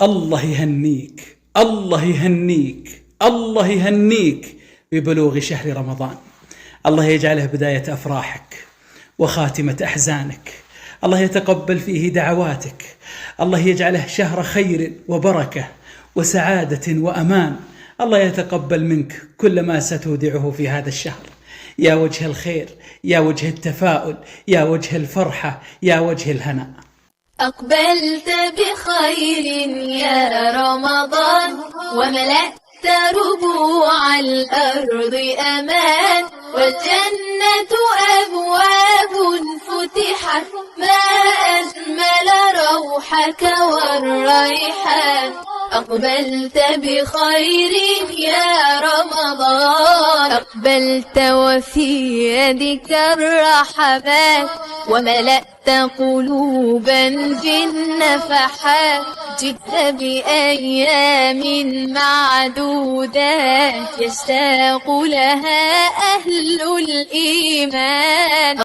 الله يهنيك، الله يهنيك، الله يهنيك ببلوغ شهر رمضان. الله يجعله بداية أفراحك وخاتمة أحزانك. الله يتقبل فيه دعواتك. الله يجعله شهر خير وبركة وسعادة وأمان. الله يتقبل منك كل ما ستودعه في هذا الشهر. يا وجه الخير، يا وجه التفاؤل، يا وجه الفرحة، يا وجه الهناء. أقبلت بخير يا رمضان، وملأت ربوع الأرض أمان، والجنة أبواب فتحت، ما أجمل روحك والريحان. أقبلت بخير يا رمضان، أقبلت وفي يدك الرحمات، وملأت قلوبا بالنفحات. جئت بأيام معدودات، يشتاق لها أهل الإيمان.